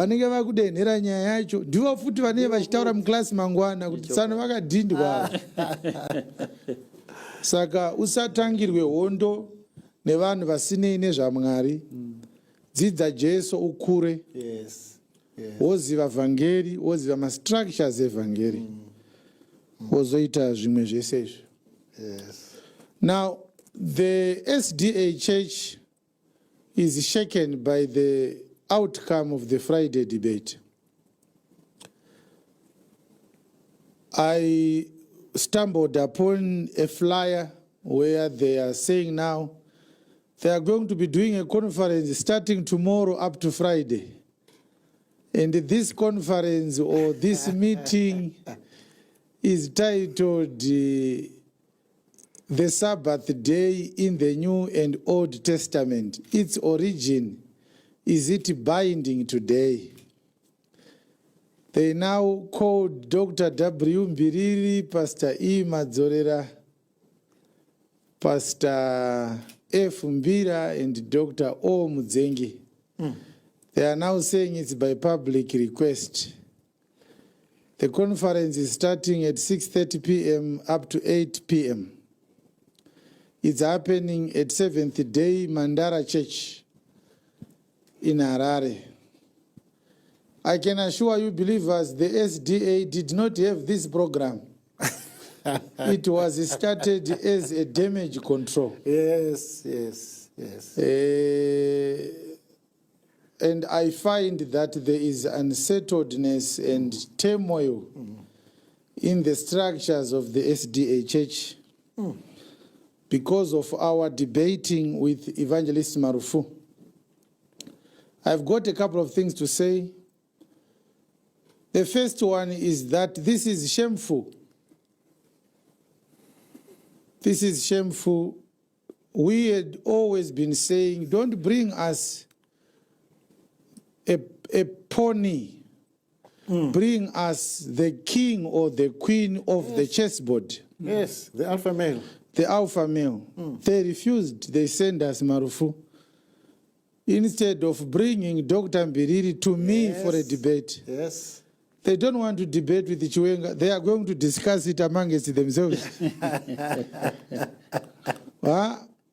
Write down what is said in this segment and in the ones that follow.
vanenge vakudenhera nyaya yacho ndivo futi vanenge vachitaura muklasi mangwana kuti tsano vakadhindwa. Saka usatangirwe hondo nevanhu vasinei nezvaMwari. Dzidza Jesu ukure. Woziva vhangeri, woziva mastructures evhangeri. Wozoita zvimwe zvese izvo. Now, the SDA church is shaken by the outcome of the Friday debate. I stumbled upon a flyer where they are saying now they are going to be doing a conference starting tomorrow up to Friday. And this conference or this meeting is titled the Sabbath Day in the New and Old Testament. Its origin, is it binding today? They now called Dr. W. Mbiriri, Pastor E. Madzorera, Pastor F. Mbira, and Dr. O. Mudzengi. They are now saying it's by public request. The conference is starting at 6:30 p.m. up to 8 p.m. It's happening at Seventh Day Mandara Church in Harare. I can assure you, believers, the SDA did not have this program. It was started as a damage control. Yes. And I find that there is unsettledness and turmoil in the structures of the SDA church because of our debating with Evangelist Marufu. I've got a couple of things to say. The first one is that this is shameful. This is shameful. We had always been saying, don't bring us a pony. Bring us the king or the queen of the chessboard. Yes, the alpha male. The alpha male. They refused. They sent us Marufu. Instead of bringing Dr. Mbiriri to me for a debate. Yes. They don't want to debate with the CHIWENGA. They are going to discuss it amongst themselves.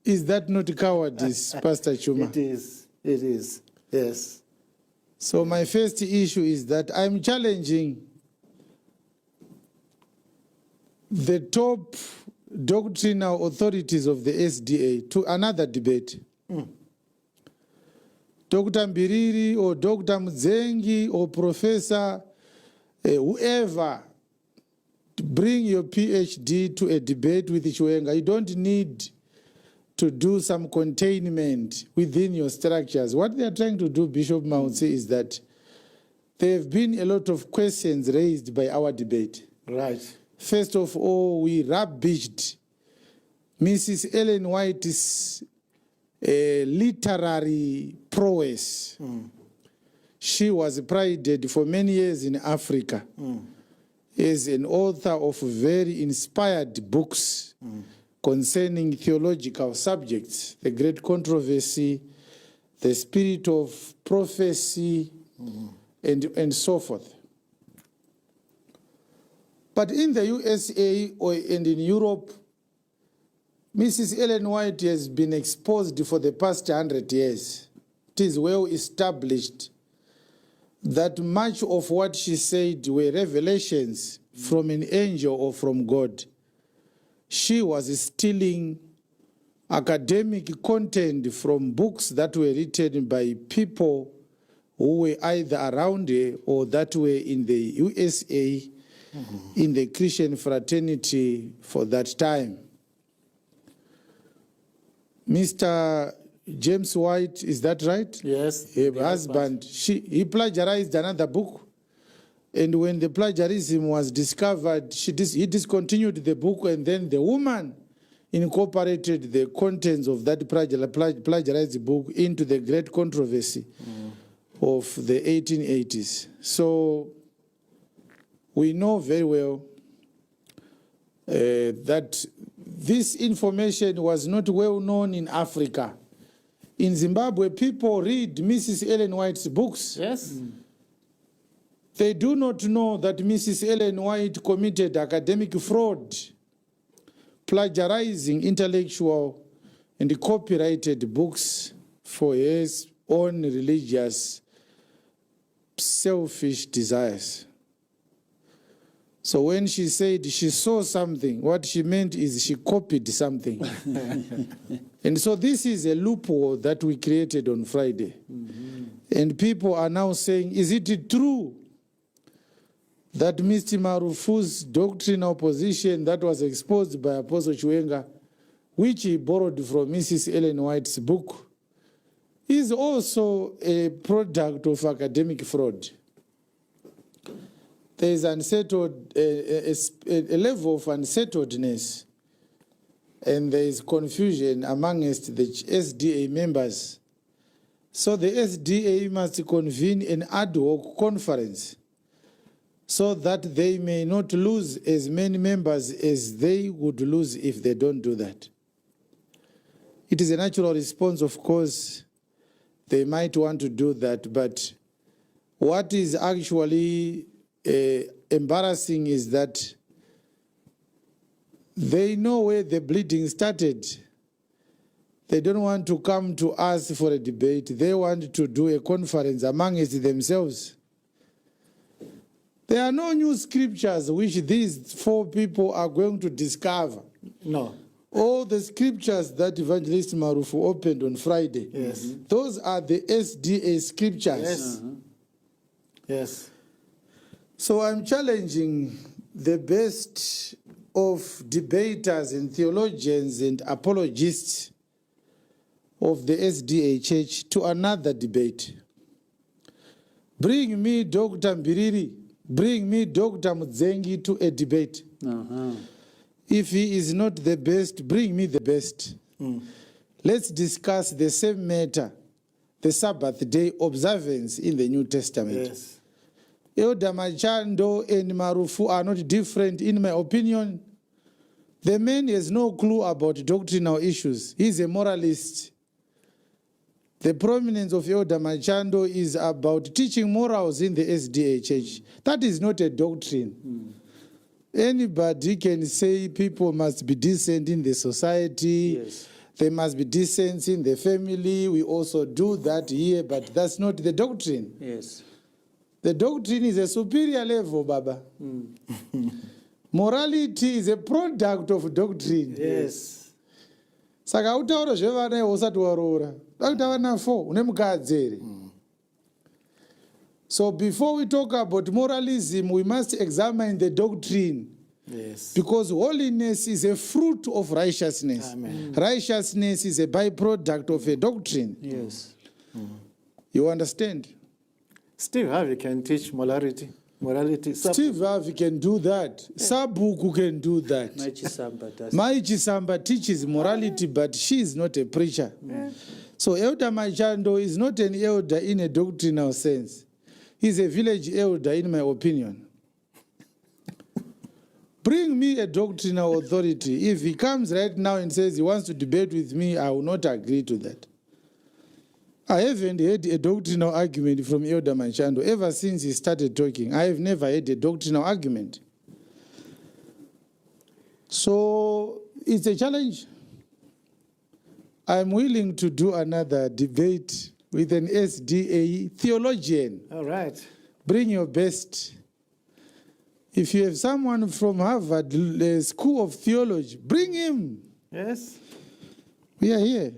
Is that not cowardice, Pastor Chuma? It is, yes. So my first issue is that I'm challenging the top doctrinal authorities of the SDA to another debate. Dr. Mbiriri or Dr. Mudzengi or Professor, whoever, bring your PhD to a debate with CHIWENGA. You don't need to do some containment within your structures. What they are trying to do, Bishop Mautse, is that there have been a lot of questions raised by our debate. Right. First of all, we rubbished Mrs. Ellen White's literary prowess. She was prided for many years in Africa as an author of very inspired books concerning theological subjects, the Great Controversy, the Spirit of Prophecy, and so forth. But in the USA and in Europe, Mrs. Ellen White has been exposed for the past 100 years. It is well established that much of what she said were revelations from an angel or from God. She was stealing academic content from books that were written by people who were either around her or that were in the USA, in the Christian fraternity for that time. Mr. James White, is that right? Yes. Her husband, he plagiarized another book. And when the plagiarism was discovered, he discontinued the book, and then the woman incorporated the contents of that plagiarized book into the Great Controversy of the 1880s. So we know very well that this information was not well known in Africa. In Zimbabwe, people read Mrs. Ellen White's books. Yes. They do not know that Mrs. Ellen White committed academic fraud, plagiarizing intellectual and copyrighted books for her own religious, selfish desires. So when she said she saw something, what she meant is she copied something. And so this is a loophole that we created on Friday. And people are now saying, is it true that Mr. Marufu's doctrinal position that was exposed by Apostle Chiwenga, which he borrowed from Mrs. Ellen White's book, is also a product of academic fraud? There is unsettled, a level of unsettledness, and there is confusion amongst the SDA members. So the SDA must convene an ad hoc conference so that they may not lose as many members as they would lose if they don't do that. It is a natural response, of course. They might want to do that, but what is actually embarrassing is that they know where the bleeding started. They don't want to come to us for a debate. They want to do a conference amongst themselves. There are no new scriptures which these four people are going to discover. No. All the scriptures that Evangelist Marufu opened on Friday, Yes. Those are the SDA scriptures. Yes. Yes. So I'm challenging the best of debaters and theologians and apologists of the SDA Church to another debate. Bring me Dr. Mbiriri, bring me Dr. Mudzengi to a debate. If he is not the best, bring me the best. Let's discuss the same matter, the Sabbath day observance in the New Testament. Yes. Elder Machando and Marufu are not different, in my opinion. The man has no clue about doctrinal issues. He's a moralist. The prominence of Elder Machando is about teaching morals in the SDA Church. That is not a doctrine. Anybody can say people must be decent in the society. Yes. They must be decent in the family. We also do that here, but that's not the doctrine. Yes. The doctrine is a superior level, Baba. Morality is a product of doctrine. Yes. Saka utaura zvevana usati waroora. Vakutavana 4, une mukadzi here. So before we talk about moralism, we must examine the doctrine. Yes. Because holiness is a fruit of righteousness. Amen. Righteousness is a byproduct of a doctrine. Yes. You understand? Steve Harvey can teach morality. Steve Harvey can do that. Sabuku can do that. Mai Chisamba teaches morality, but she is not a preacher. So Elder Machando is not an elder in a doctrinal sense. He's a village elder, in my opinion. Bring me a doctrinal authority. If he comes right now and says he wants to debate with me, I will not agree to that. I haven't heard a doctrinal argument from Elder Machando ever since he started talking. I have never had a doctrinal argument. So it's a challenge. I'm willing to do another debate with an SDA theologian. All right. Bring your best. If you have someone from Harvard School of Theology, bring him. Yes. We are here.